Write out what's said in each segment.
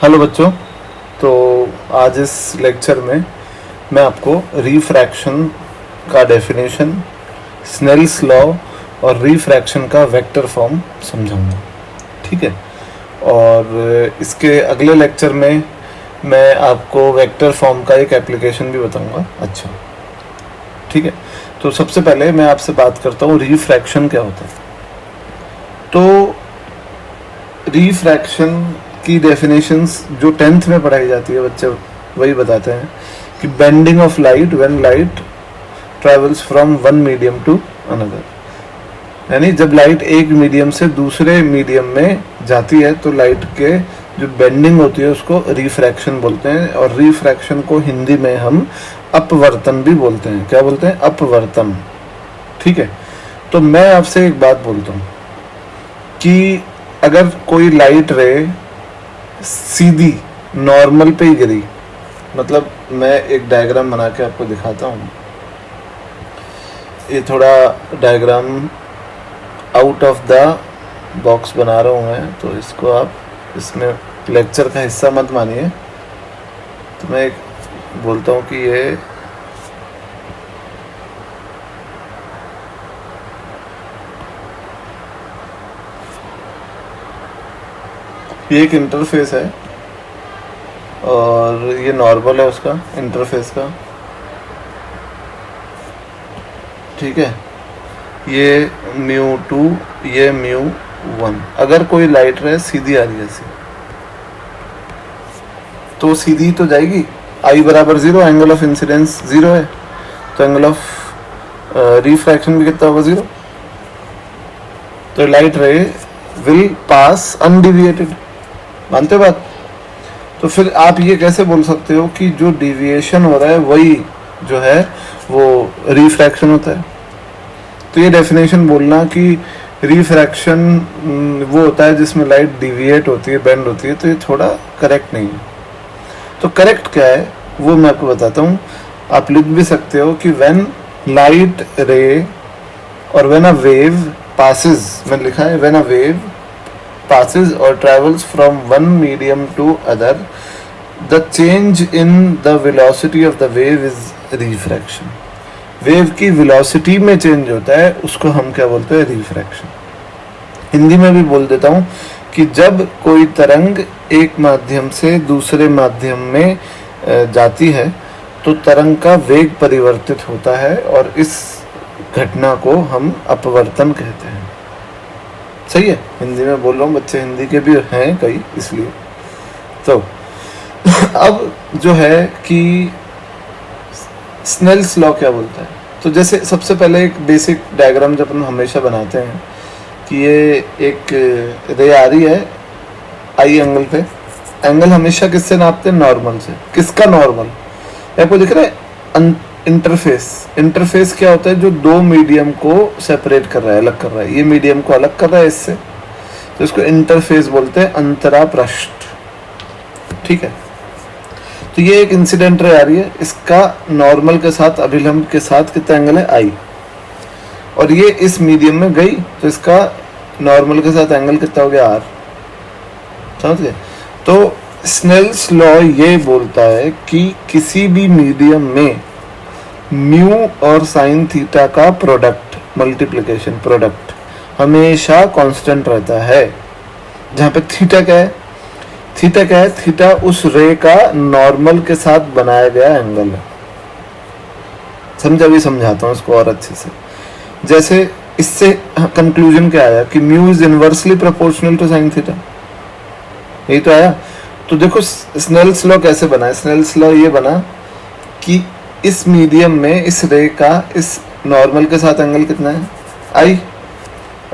Hello बच्चों। तो आज इस लेक्चर में मैं आपको रिफ्रैक्शन का डेफिनेशन, स्नेल्स लॉ और रिफ्रैक्शन का वेक्टर फॉर्म समझाऊंगा। ठीक है। और इसके अगले लेक्चर में मैं आपको वेक्टर फॉर्म का एक एप्लीकेशन भी बताऊंगा। अच्छा, ठीक है। तो सबसे पहले मैं आपसे बात करता हूँ रिफ्रैक्शन क्या होता है। तो रिफ्रैक्शन की डेफिनेशंस जो 10th में पढ़ाई जाती है बच्चे वही बताते हैं कि bending of light when light travels from one medium to another, यानी जब लाइट एक मीडियम से दूसरे मीडियम में जाती है तो लाइट के जो बेंडिंग होती है उसको रिफ्रैक्शन बोलते हैं। और रिफ्रैक्शन को हिंदी में हम अपवर्तन भी बोलते हैं। क्या बोलते हैं? अपवर्तन। ठीक है। तो मैं आपसे एक बात बोलता हूँ कि अगर कोई लाइट रे सीधी नॉर्मल पे ही गिरी, मतलब मैं एक डायग्राम बना के आपको दिखाता हूँ। ये थोड़ा diagram out of the box बना रहा हूँ मैं, तो इसको आप इसमें लेक्चर का हिस्सा मत मानिए। तो मैं एक बोलता हूँ कि ये एक इंटरफेस है और ये नॉर्मल है उसका इंटरफेस का। ठीक है। ये μ2, ये μ1। अगर कोई लाइट रे सीधी आ रही है ऐसी तो सीधी तो जाएगी। I बराबर 0, एंगल ऑफ इंसिडेंस 0 है, तो एंगल ऑफ रिफ्रैक्शन भी कितना होगा? 0। तो लाइट रे विल पास अनडिविएटेड। मानते हो बात? तो फिर आप ये कैसे बोल सकते हो कि जो डिविएशन हो रहा है वही जो है वो रिफ्रैक्शन होता है? तो ये डेफिनेशन बोलना कि रिफ्रैक्शन वो होता है जिसमें लाइट डिविएट होती है, बेंड होती है, तो ये थोड़ा करेक्ट नहीं है। तो करेक्ट क्या है वो मैं आपको बताता हूँ। आप लिख भी सकते हो कि व्हेन लाइट रे और व्हेन अ वेव पासिस, मैंने लिखा है when a wave passes or travels from one medium to other, the change in the velocity of the wave is refraction. Wave की वेलोसिटी में चेंज होता है, उसको हम क्या बोलते हैं? रिफ्रैक्शन। हिंदी में भी बोल देता हूँ कि जब कोई तरंग एक माध्यम से दूसरे माध्यम में जाती है तो तरंग का वेग परिवर्तित होता है और इस घटना को हम अपवर्तन कहते हैं। सही है। हिंदी में बोल रहा हूँ, बच्चे हिंदी के भी हैं कई, इसलिए। तो अब जो है कि स्नेल्स लॉ क्या बोलता है। तो जैसे सबसे पहले एक बेसिक डायग्राम जब हम हमेशा बनाते हैं कि ये एक रे आ रही है आई एंगल पे। एंगल हमेशा किससे नापते हैं? नॉर्मल से। किसका नॉर्मल? आपको दिख रहा है इंटरफेस। इंटरफेस क्या होता है? जो दो मीडियम को सेपरेट कर रहा है, अलग कर रहा है। ये मीडियम को अलग कर रहा है इससे, तो इसको इंटरफेस बोलते हैं, अंतरापृष्ठ। ठीक है। तो ये एक इंसिडेंट रे आ रही है, इसका नॉर्मल के साथ अभिलंब के साथ कितना एंगल है? आई। और ये इस मीडियम में गई तो इसका नॉर्मल के साथ एंगल कितना हो गया? आर। समझ गए? तो स्नेल्स लॉ ये बोलता है कि किसी भी मीडियम में म्यू और साइन थीटा का प्रोडक्ट, मल्टीप्लिकेशन प्रोडक्ट हमेशा कांस्टेंट रहता है। जहां पे थीटा क्या है? थीटा क्या है? थीटा उस रे का नॉर्मल के साथ बनाया गया एंगल है। समझा? भी समझाता हूं इसको और अच्छे से। जैसे इससे कंक्लूजन क्या आया कि mu is inversely proportional to sine theta, यही तो आया। तो देखो स्नेल्स लॉ कैसे बना है। स्नेल्स लॉ ये बना कि इस मीडियम में इस रे का इस नॉर्मल के साथ एंगल कितना है? आई।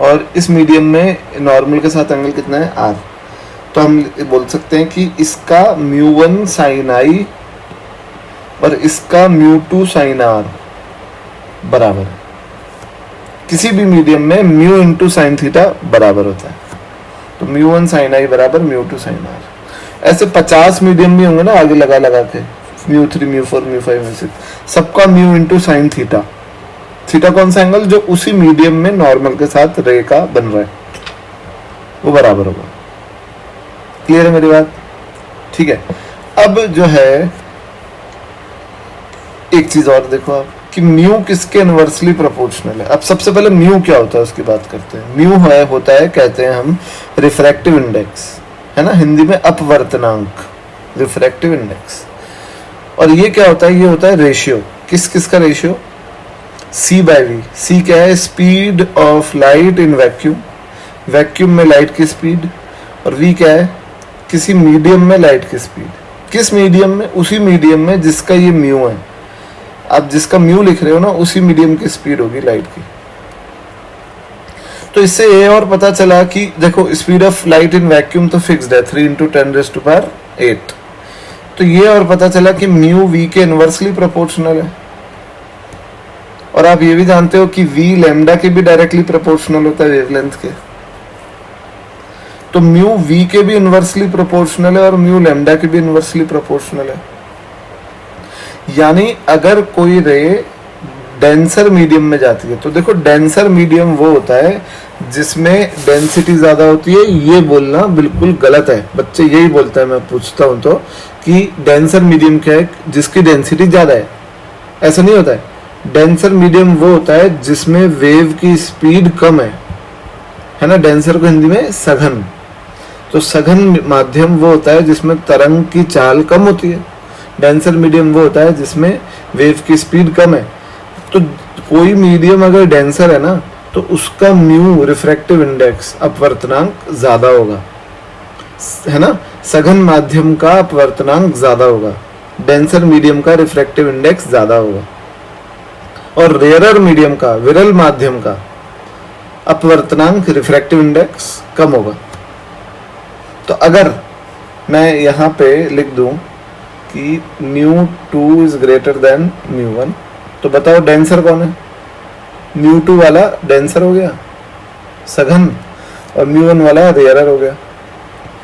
और इस मीडियम में नॉर्मल के साथ एंगल कितना है? आर। तो हम बोल सकते हैं कि इसका μ1 साइन आई और इसका μ2 साइन आर बराबर है। किसी भी मीडियम में म्यू इंटू साइन थीटा बराबर होता है। तो μ1 साइन आई बराबर μ2 साइन आर। ऐसे 50 मीडियम भी होंगे ना आगे लगा लगा के, μ3, μ4, μ5, μ6, सबका mu into sine theta. Theta कौन सा एंगल? जो उसी मीडियम में नॉर्मल के साथ रे का बन रहा है, वो बराबर होगा। क्लियर है मेरी बात? ठीक है। अब जो है एक चीज और देखो आप कि म्यू किसके इनवर्सली प्रोपोर्शनल है। अब सबसे पहले म्यू क्या होता है उसकी बात करते हैं। म्यू होता है कहते हैं हम रिफ्रैक्टिव इंडेक्स, है ना, हिंदी में अपवर्तनांक, रिफ्रैक्टिव इंडेक्स। और ये क्या होता है, ये होता है रेशियो, किस का रेशियो, सी बाय वी। सी क्या है, speed of light in vacuum, vacuum में लाइट की स्पीड। और वी क्या है, किसी मीडियम में लाइट की स्पीड। किस मीडियम में, उसी मीडियम में जिसका ये म्यू है। आप जिसका म्यू लिख रहे हो ना, उसी मीडियम की स्पीड होगी लाइट की। तो इससे ये और पता चला कि देखो speed of light in vacuum तो फिक्स्ड है 3 × 10⁸ तो ये और पता चला कि म्यू वी के इनवर्सली प्रोपोर्शनल है। और आप ये भी जानते हो कि वी लैम्डा के भी डायरेक्टली प्रोपोर्शनल होता है वेवलेंथ के। तो म्यू वी के भी इनवर्सली प्रोपोर्शनल है और म्यू लैम्डा के भी इनवर्सली प्रोपोर्शनल है। यानी अगर कोई रे डेंसर मीडियम में जाती है, तो देखो डेंसर मीडियम वो होता है जिसमें डेंसिटी ज्यादा होती है। ये बोलना बिल्कुल गलत है, बच्चे यही बोलते हैं, मैं पूछता हूं तो कि डेंसर मीडियम क्या है, जिसकी डेंसिटी ज्यादा है। ऐसा नहीं होता है। डेंसर मीडियम वो होता है जिसमें वेव की स्पीड कम है ना। डेंसर को हिंदी में सघन। तो सघन माध्यम वो होता है जिसमें तरंग की चाल कम होती है। डेंसर मीडियम वो होता है जिसमें वेव की स्पीड कम है। तो कोई मीडियम अगर डेंसर है ना, तो उसका म्यू रिफ्रैक्टिव इंडेक्स अपवर्तनांक ज्यादा होगा, है ना। सघन माध्यम का अपवर्तनांक ज्यादा होगा, डेंसर मीडियम का रिफ्रैक्टिव इंडेक्स ज्यादा होगा। और रेयरर मीडियम का, विरल माध्यम का अपवर्तनांक रिफ्रैक्टिव इंडेक्स कम होगा। तो अगर मैं यहाँ पे लिख दूं कि μ2 इज ग्रेटर देन μ1, तो बताओ डेंसर कौन है। μ2 वाला डेंसर हो गया, सघन, और μ1 वाला रेयरर हो गया,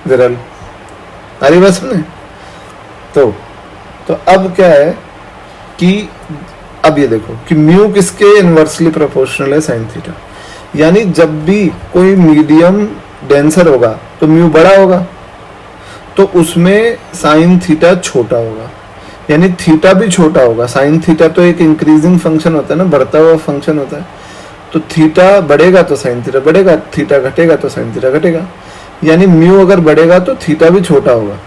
विरल। अरे बस में तो अब क्या है कि अब ये देखो कि म्यू किसके इनवर्सली प्रोपोर्शनल है, साइन थीटा। यानी जब भी कोई मीडियम डेंसर होगा तो म्यू बड़ा होगा, तो उसमें साइन थीटा छोटा होगा, यानी थीटा भी छोटा होगा। साइन थीटा तो एक इंक्रीजिंग फंक्शन होता है ना, बढ़ता हुआ फंक्शन होता है। तो थीटा बढ़ेगा तो साइन थीटा बढ़ेगा, थीटा घटेगा तो साइन थीटा घटेगा। यानी म्यू अगर बढ़ेगा तो थीटा भी छोटा होगा।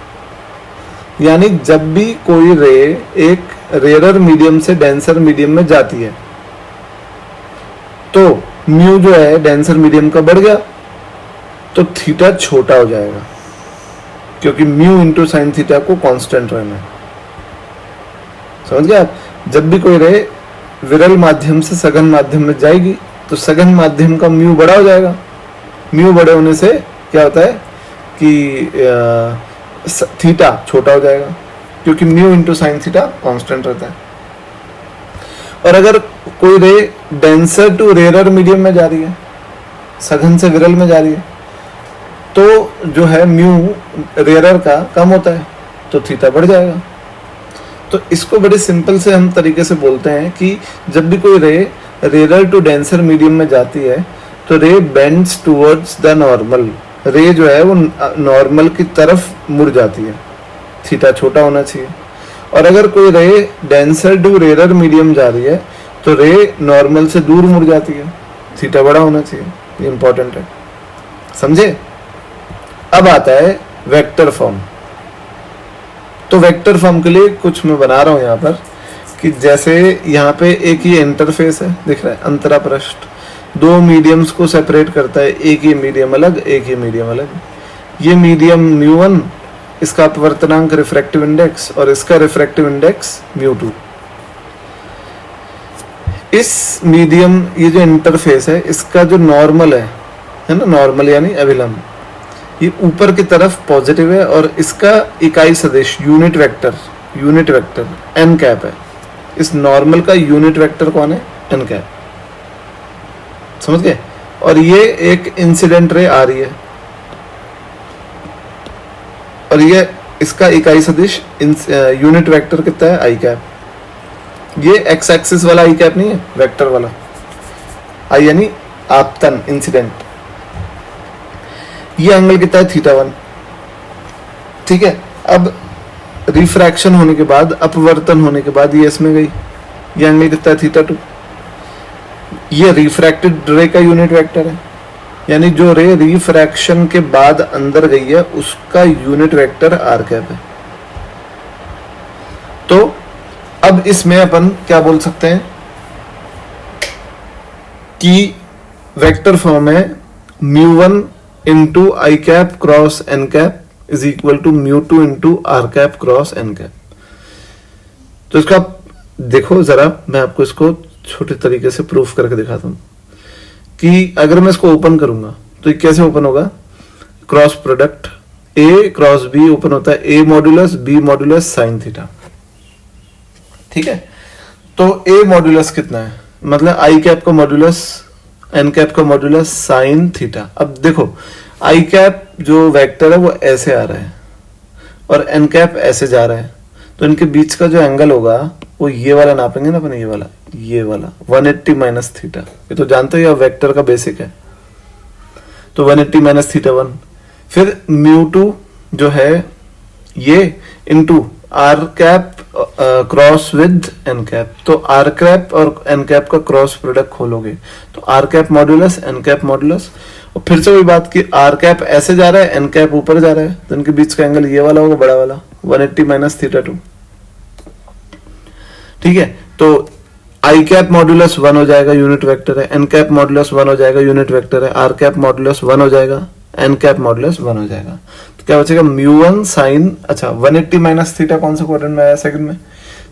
यानी जब भी कोई रे एक रेयरर मीडियम से डेंसर मीडियम में जाती है, तो म्यू जो है डेंसर मीडियम का बढ़ गया, तो थीटा छोटा हो जाएगा, क्योंकि म्यू इंटू साइन थीटा को कांस्टेंट रहना है। समझ गए आप। जब भी कोई रे विरल माध्यम से सघन माध्यम में जाएगी, तो सघन माध्यम का म्यू बड़ा हो जाएगा। म्यू बड़े होने से क्या होता है कि थीटा छोटा हो जाएगा, क्योंकि mu into sine theta constant रहता है। और अगर कोई रे डेंसर टू रेयरर मीडियम में जा रही है, सघन से विरल में जा रही है, तो जो है म्यू रेयरर का कम होता है, तो थीटा बढ़ जाएगा। तो इसको बड़े सिंपल से हम तरीके से बोलते हैं कि जब भी कोई रे रेयरर टू डेंसर मीडियम में जाती है, तो रे बेंड्स टुवर्ड्स द नॉर्मल। रे जो है वो नॉर्मल की तरफ मुड़ जाती है, थीटा छोटा होना चाहिए। और अगर कोई रे डेंसर टू रेयरर मीडियम जा रही है, तो रे नॉर्मल से दूर मुड़ जाती है, थीटा बड़ा होना चाहिए। ये इंपॉर्टेंट है, समझे। अब आता है वेक्टर फॉर्म। तो वेक्टर फॉर्म के लिए कुछ मैं बना रहा हूं यहाँ पर, कि जैसे यहाँ पे एक ये इंटरफेस है, दिख रहा है, अंतरा पृष्ठ, दो मीडियम्स को सेपरेट करता है, एक ये मीडियम अलग, एक ये मीडियम अलग। ये मीडियम μ1, इसका अपवर्तनांक रिफ्रैक्टिव इंडेक्स, और इसका रिफ्रैक्टिव इंडेक्स μ2। इस मीडियम, ये जो इंटरफेस है, इसका जो नॉर्मल है ना, नॉर्मल यानी अभिलंब, ये ऊपर की तरफ पॉजिटिव है, और इसका इकाई सदिश यूनिट वेक्टर n कैप है। इस नॉर्मल का यूनिट वेक्टर कौन है, n कैप। समझ गए। और ये एक इंसिडेंट रे आ रही है, और ये इसका इकाई सदिश यूनिट वेक्टर कितना है, आई कैप। ये एक्स एक्सिस वाला आई कैप नहीं है, वेक्टर वाला आई, यानी आपतन, इंसिडेंट। ये एंगल कितना है, θ1। ठीक है। अब रिफ्रैक्शन होने के बाद, अपवर्तन होने के बाद ये इसमें गई, ये एंगल कितना है थीटा 2। ये रिफ्रैक्टेड रे का यूनिट वेक्टर है, यानी जो रे रिफ्रैक्शन के बाद अंदर गई है उसका यूनिट वेक्टर आर कैप है। तो अब इसमें अपन क्या बोल सकते हैं कि वेक्टर फॉर्म है μ1 into i cap cross n cap is equal to μ2 into are cap cross n cap. तो इसका देखो जरा, मैं आपको इसको छोटे तरीके से प्रूफ करके दिखाता हूं कि अगर मैं इसको ओपन करूंगा तो ये कैसे ओपन होगा। Cross product a cross b open होता है, a modulus b modulus sine theta. ठीक है, तो ए मॉड्यूलस कितना है, मतलब आई कैप का मॉड्यूलस एन कैप का मॉड्यूलस साइन थीटा। अब देखो आई कैप जो वेक्टर है वो ऐसे आ रहा है और एन कैप ऐसे जा रहा है, तो इनके बीच का जो एंगल होगा वो ये वाला नापेंगे ना अपन, ये वाला 180 माइनस थीटा। ये तो जानते हो, ये वेक्टर का बेसिक है। तो 180 माइनस थीटा 1, फिर μ2 जो है ये into are cap cross with N cap. तो आर कैप और एन कैप का क्रॉस प्रोडक्ट खोलोगे तो R cap modulus N cap modulus, और फिर से वही बात कि आर कैप ऐसे जा रहा है एन कैप ऊपर जा रहा है, तो इनके बीच का एंगल ये वाला होगा, बड़ा वाला 180 माइनस थीटा 2। ठीक है, तो आई कैप मॉड्यूलस 1 हो जाएगा, यूनिट वेक्टर है, एन कैप मॉड्यूलस 1 हो जाएगा, यूनिट वेक्टर है, आर कैप मॉड्यूलस 1 हो जाएगा, एन कैप मॉड्यूलस 1 हो जाएगा। तो क्या बचेगा μ1 साइन, अच्छा 180 माइनस थीटा कौन सा क्वाड्रेंट में आया, सेकंड में,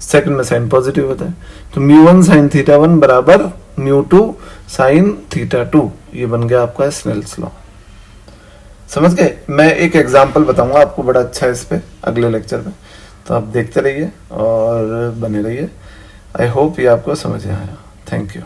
सेकंड में साइन पॉजिटिव होता है, तो μ1 साइन थीटा 1 बराबर μ2 साइन थीटा 2। ये बन गया आपका स्नेल्स लॉ। समझ गए। मैं एक एग्जांपल बताऊंगा आपको बड़ा अच्छा है इस पे अगले लेक्चर में, तो आप देखते रहिए और बने रहिए। आई होप ये आपको समझ आया। Thank you.